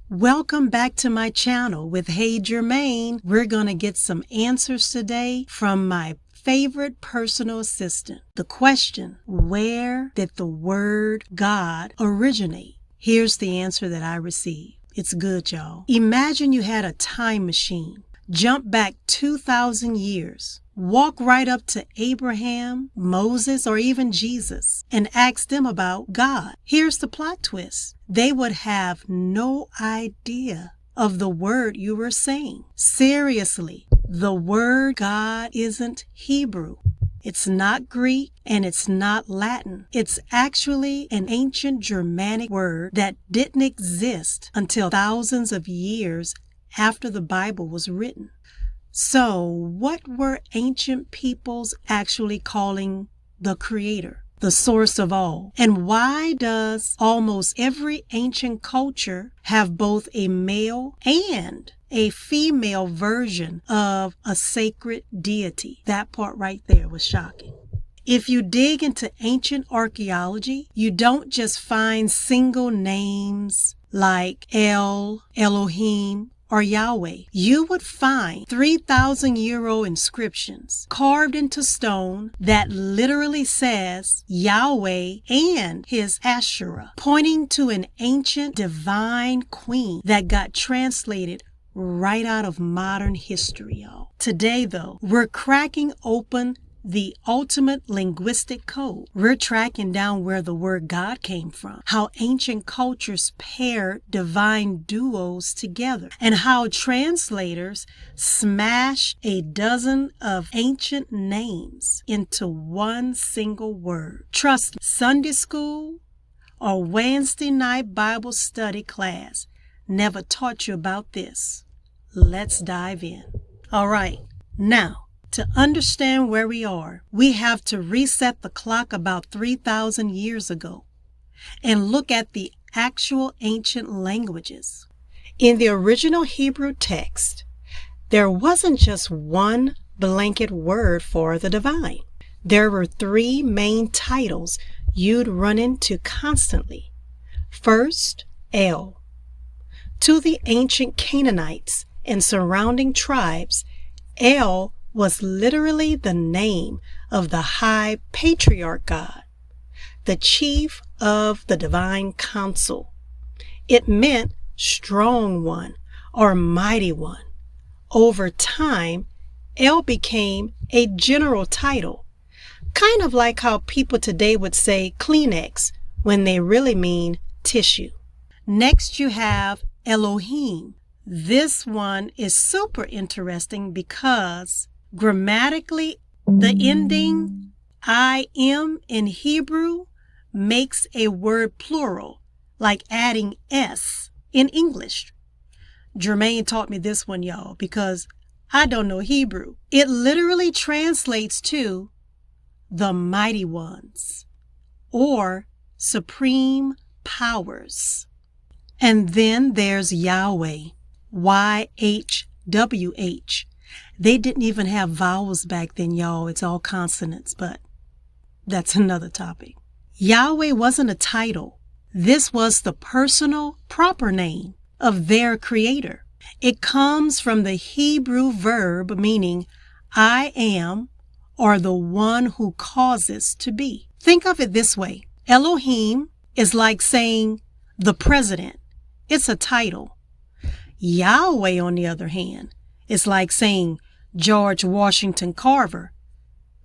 Welcome back to my channel with Hey Jermaine. We're going to get some answers today from my favorite personal assistant. The question, where did the word God originate? Here's the answer that I received. It's good, y'all. Imagine you had a time machine. Jump back 2,000 years. Walk right up to Abraham, Moses, or even Jesus and ask them about God. Here's the plot twist. They would have no idea of the word you were saying. Seriously, the word God isn't Hebrew. It's not Greek and it's not Latin. It's actually an ancient Germanic word that didn't exist until thousands of years after the Bible was written. So, what were ancient peoples actually calling the Creator, the source of all? And why does almost every ancient culture have both a male and a female version of a sacred deity? That part right there was shocking. If you dig into ancient archaeology, you don't just find single names like El, Elohim, or Yahweh. You would find 3,000-year-old inscriptions carved into stone that literally says Yahweh and his Asherah, pointing to an ancient divine queen that got translated right out of modern history, y'all. Today, though, we're cracking open the ultimate linguistic code. We're tracking down where the word God came from, how ancient cultures paired divine duos together, and how translators smash a dozen of ancient names into one single word. Trust me, Sunday school or Wednesday night Bible study class never taught you about this. Let's dive in. All right, now, to understand where we are, we have to reset the clock about 3,000 years ago and look at the actual ancient languages. In the original Hebrew text, there wasn't just one blanket word for the divine. There were three main titles you'd run into constantly. First, El. To the ancient Canaanites and surrounding tribes, El was literally the name of the high patriarch God, the chief of the divine council. It meant strong one or mighty one. Over time, El became a general title, kind of like how people today would say Kleenex when they really mean tissue. Next, you have Elohim. This one is super interesting because grammatically, the ending I am in Hebrew makes a word plural, like adding S in English. Jermaine taught me this one, y'all, because I don't know Hebrew. It literally translates to the mighty ones or supreme powers. And then there's Yahweh, YHWH. They didn't even have vowels back then, y'all. It's all consonants, but that's another topic. Yahweh wasn't a title. This was the personal, proper name of their creator. It comes from the Hebrew verb meaning I am, or the one who causes to be. Think of it this way. Elohim is like saying the president. It's a title. Yahweh, on the other hand, is like saying George Washington Carver.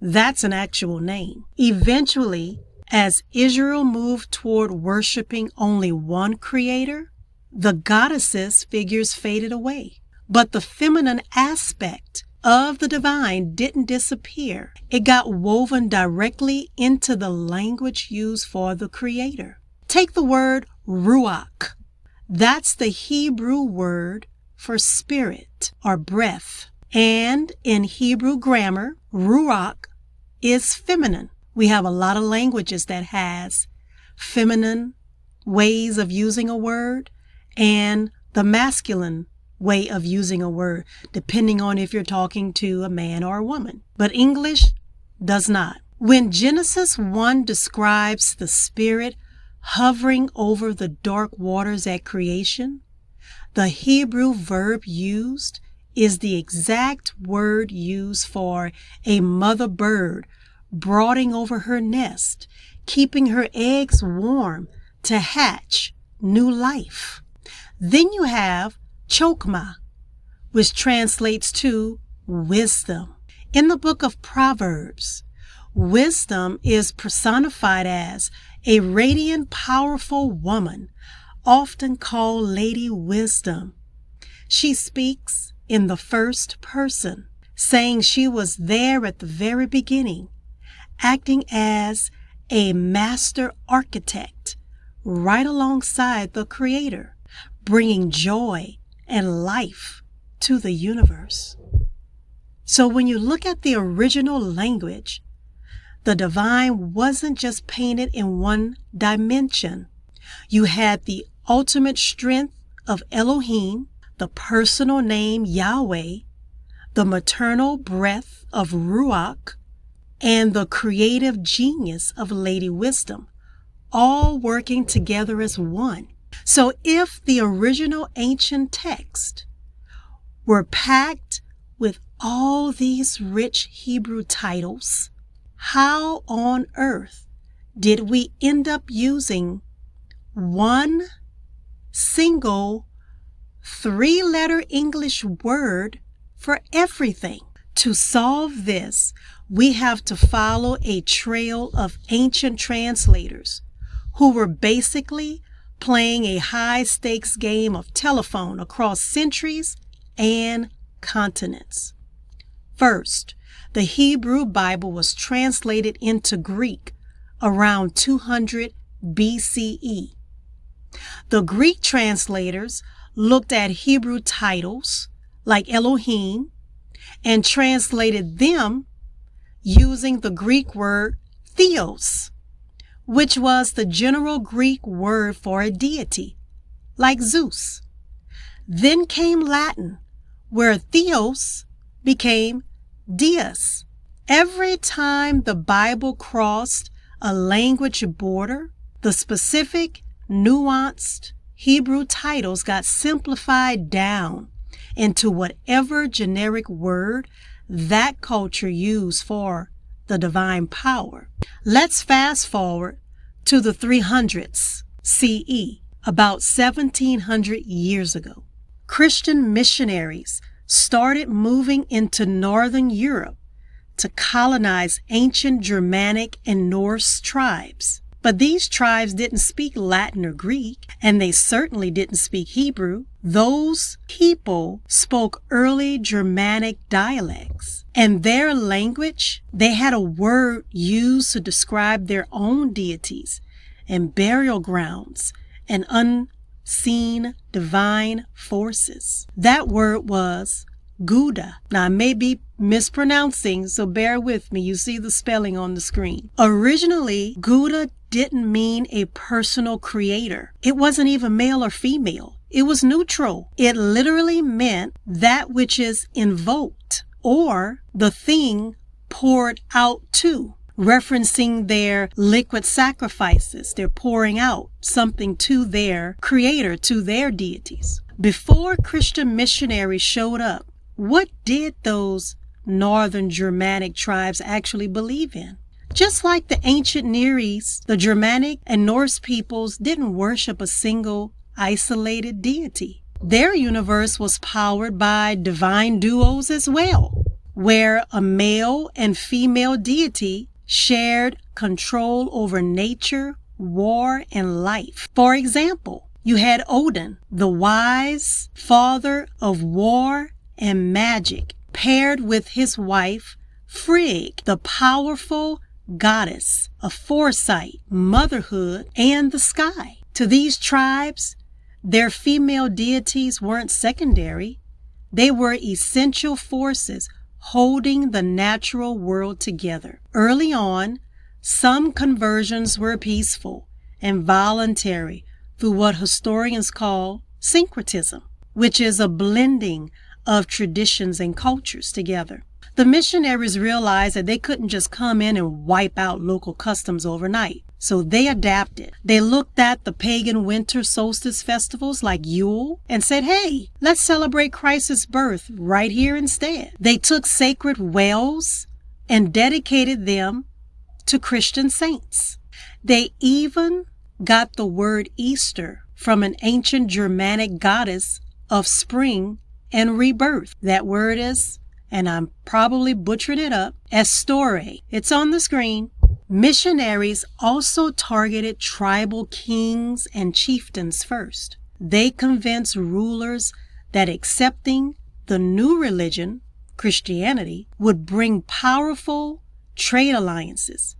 That's an actual name. Eventually, as Israel moved toward worshiping only one creator, the goddesses figures faded away. But the feminine aspect of the divine didn't disappear. It got woven directly into the language used for the creator. Take the word ruach. That's the Hebrew word for spirit or breath. And in Hebrew grammar, ruach is feminine. We have a lot of languages that has feminine ways of using a word and the masculine way of using a word, depending on if you're talking to a man or a woman. But English does not. When Genesis 1 describes the Spirit hovering over the dark waters at creation, The Hebrew verb used is the exact word used for a mother bird brooding over her nest, keeping her eggs warm to hatch new life. Then you have chokmah, which translates to wisdom. In the book of Proverbs, wisdom is personified as a radiant, powerful woman, often called Lady Wisdom. She speaks in the first person, saying she was there at the very beginning, acting as a master architect right alongside the Creator, bringing joy and life to the universe. So when you look at the original language, the divine wasn't just painted in one dimension. You had the ultimate strength of Elohim, the personal name Yahweh, the maternal breath of Ruach, and the creative genius of Lady Wisdom, all working together as one. So if the original ancient text were packed with all these rich Hebrew titles, how on earth did we end up using one single three-letter English word for everything? To solve this, we have to follow a trail of ancient translators who were basically playing a high-stakes game of telephone across centuries and continents. First, the Hebrew Bible was translated into Greek around 200 BCE. The Greek translators looked at Hebrew titles like Elohim and translated them using the Greek word theos, which was the general Greek word for a deity, like Zeus. Then came Latin, where theos became deus. Every time the Bible crossed a language border, the specific, nuanced Hebrew titles got simplified down into whatever generic word that culture used for the divine power. Let's fast forward to the 300s CE, about 1700 years ago. Christian missionaries started moving into Northern Europe to colonize ancient Germanic and Norse tribes. But these tribes didn't speak Latin or Greek, and they certainly didn't speak Hebrew. Those people spoke early Germanic dialects, and their language, they had a word used to describe their own deities and burial grounds and unseen divine forces. That word was Guda. Now, I may be mispronouncing, so bear with me. You see the spelling on the screen. Originally, Guda didn't mean a personal creator. It wasn't even male or female. It was neutral. It literally meant that which is invoked or the thing poured out to, referencing their liquid sacrifices. They're pouring out something to their creator, to their deities. Before Christian missionaries showed up, what did those northern Germanic tribes actually believe in? Just like the ancient Near East, the Germanic and Norse peoples didn't worship a single isolated deity. Their universe was powered by divine duos as well, where a male and female deity shared control over nature, war, and life. For example, you had Odin, the wise father of war and magic, paired with his wife Frigg, the powerful goddess of foresight, motherhood, and the sky. To these tribes, their female deities weren't secondary. They were essential forces holding the natural world together. Early on, some conversions were peaceful and voluntary through what historians call syncretism, which is a blending of traditions and cultures together. The missionaries realized that they couldn't just come in and wipe out local customs overnight. So they adapted. They looked at the pagan winter solstice festivals like Yule and said, hey, let's celebrate Christ's birth right here instead. They took sacred wells and dedicated them to Christian saints. They even got the word Easter from an ancient Germanic goddess of spring and rebirth. That word is, and I'm probably butchering it up, Astore. It's on the screen. Missionaries also targeted tribal kings and chieftains first. They convinced rulers that accepting the new religion, Christianity, would bring powerful trade alliances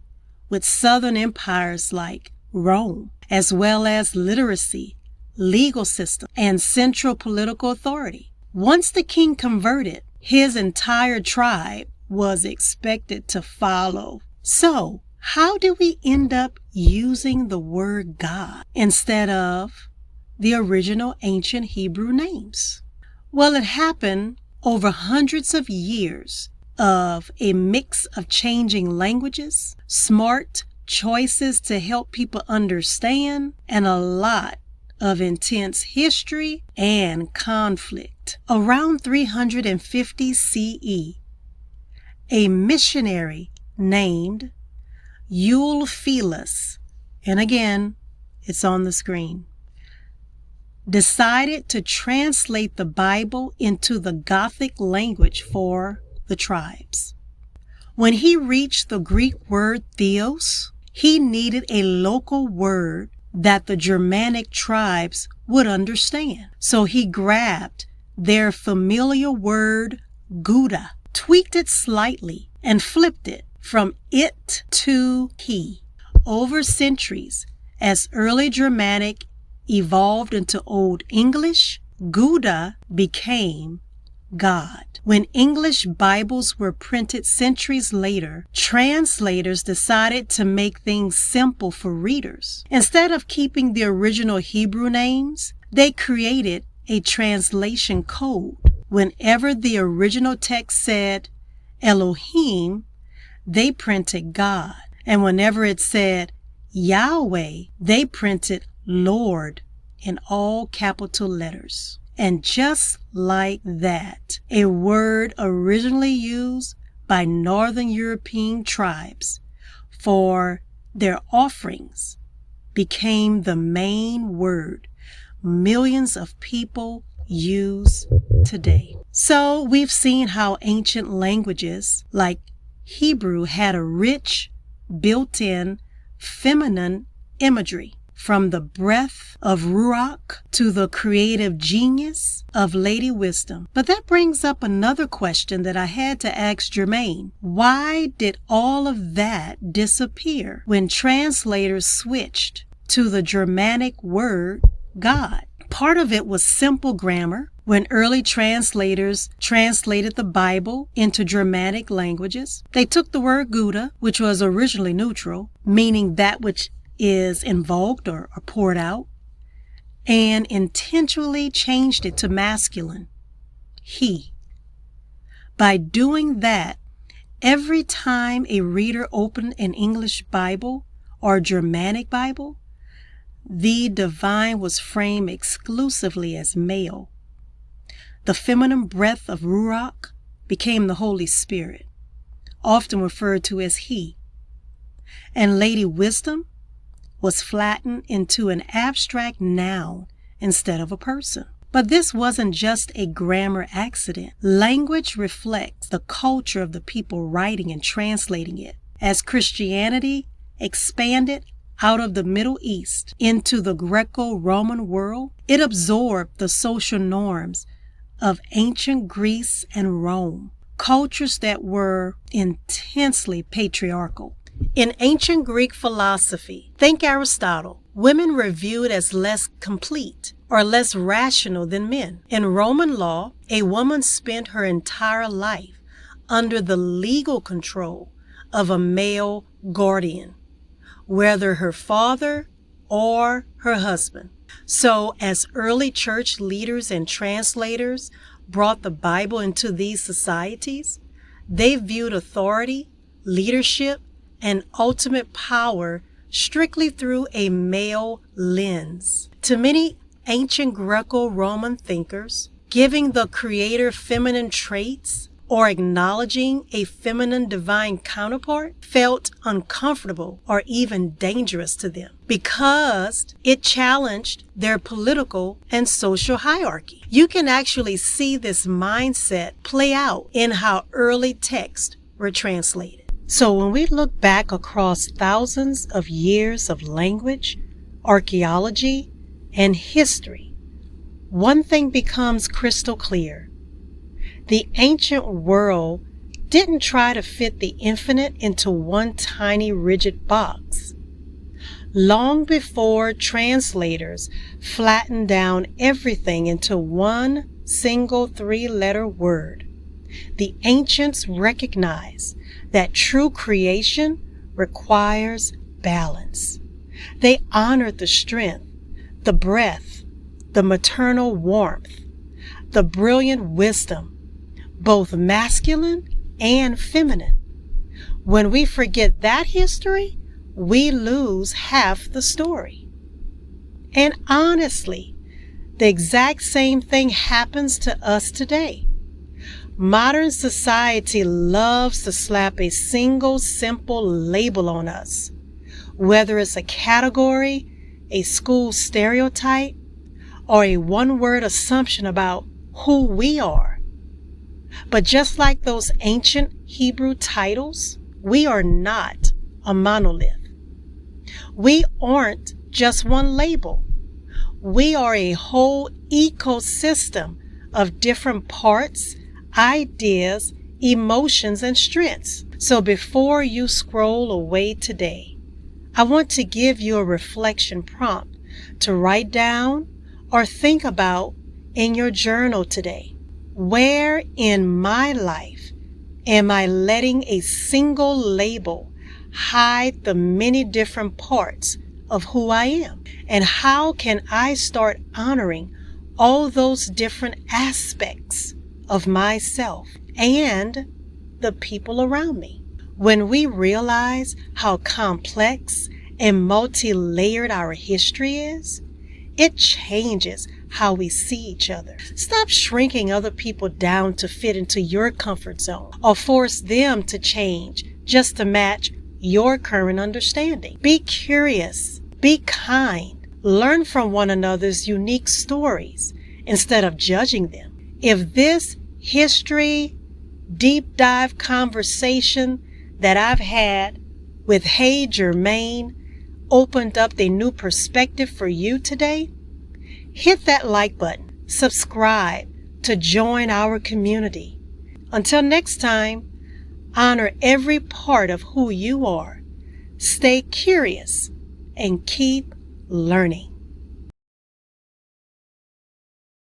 with southern empires like Rome, as well as literacy, legal system, and central political authority. Once the king converted, his entire tribe was expected to follow. So, how do we end up using the word God instead of the original ancient Hebrew names? Well, it happened over hundreds of years of a mix of changing languages, smart choices to help people understand, and a lot of intense history and conflict. Around 350 CE, a missionary named Ulfilas, and again, it's on the screen, decided to translate the Bible into the Gothic language for the tribes. When he reached the Greek word theos, he needed a local word that the Germanic tribes would understand. So he grabbed their familiar word Guda, tweaked it slightly, and flipped it from it to he. Over centuries, as early Germanic evolved into Old English, Guda became God. When English Bibles were printed centuries later, translators decided to make things simple for readers. Instead of keeping the original Hebrew names, they created a translation code. Whenever the original text said Elohim, they printed God. And whenever it said Yahweh, they printed Lord in all capital letters. And just like that, a word originally used by Northern European tribes for their offerings became the main word millions of people use today. So we've seen how ancient languages like Hebrew had a rich, built-in feminine imagery. From the breath of Ruach to the creative genius of Lady Wisdom. But that brings up another question that I had to ask Jermaine. Why did all of that disappear when translators switched to the Germanic word God? Part of it was simple grammar. When early translators translated the Bible into Germanic languages, they took the word Guda, which was originally neutral, meaning that which is invoked or poured out, and intentionally changed it to masculine, he. By doing that, every time a reader opened an English Bible or Germanic Bible, the divine was framed exclusively as male. The feminine breath of Ruach became the Holy Spirit, often referred to as he. And Lady Wisdom was flattened into an abstract noun instead of a person. But this wasn't just a grammar accident. Language reflects the culture of the people writing and translating it. As Christianity expanded out of the Middle East into the Greco-Roman world, it absorbed the social norms of ancient Greece and Rome, cultures that were intensely patriarchal. In ancient Greek philosophy, think Aristotle, women were viewed as less complete or less rational than men. In Roman law, a woman spent her entire life under the legal control of a male guardian, whether her father or her husband. So as early church leaders and translators brought the Bible into these societies, they viewed authority, leadership, and ultimate power strictly through a male lens. To many ancient Greco-Roman thinkers, giving the creator feminine traits or acknowledging a feminine divine counterpart felt uncomfortable or even dangerous to them because it challenged their political and social hierarchy. You can actually see this mindset play out in how early texts were translated. So when we look back across thousands of years of language, archaeology, and history, one thing becomes crystal clear. The ancient world didn't try to fit the infinite into one tiny rigid box. Long before translators flattened down everything into one single three-letter word, the ancients recognized that true creation requires balance. They honored the strength, the breath, the maternal warmth, the brilliant wisdom, both masculine and feminine. When we forget that history, we lose half the story. And honestly, the exact same thing happens to us today. Modern society loves to slap a single simple label on us, whether it's a category, a school stereotype, or a one-word assumption about who we are. But just like those ancient Hebrew titles, we are not a monolith. We aren't just one label. We are a whole ecosystem of different parts, ideas, emotions, and strengths. So before you scroll away today, I want to give you a reflection prompt to write down or think about in your journal today. Where in my life am I letting a single label hide the many different parts of who I am? And how can I start honoring all those different aspects of myself and the people around me? When we realize how complex and multi-layered our history is, it changes how we see each other. Stop shrinking other people down to fit into your comfort zone or force them to change just to match your current understanding. Be curious, be kind, learn from one another's unique stories instead of judging them. If this history deep dive conversation that I've had with Hey Jermaine opened up a new perspective for you today, hit that like button, subscribe to join our community. Until next time, honor every part of who you are, stay curious, and keep learning.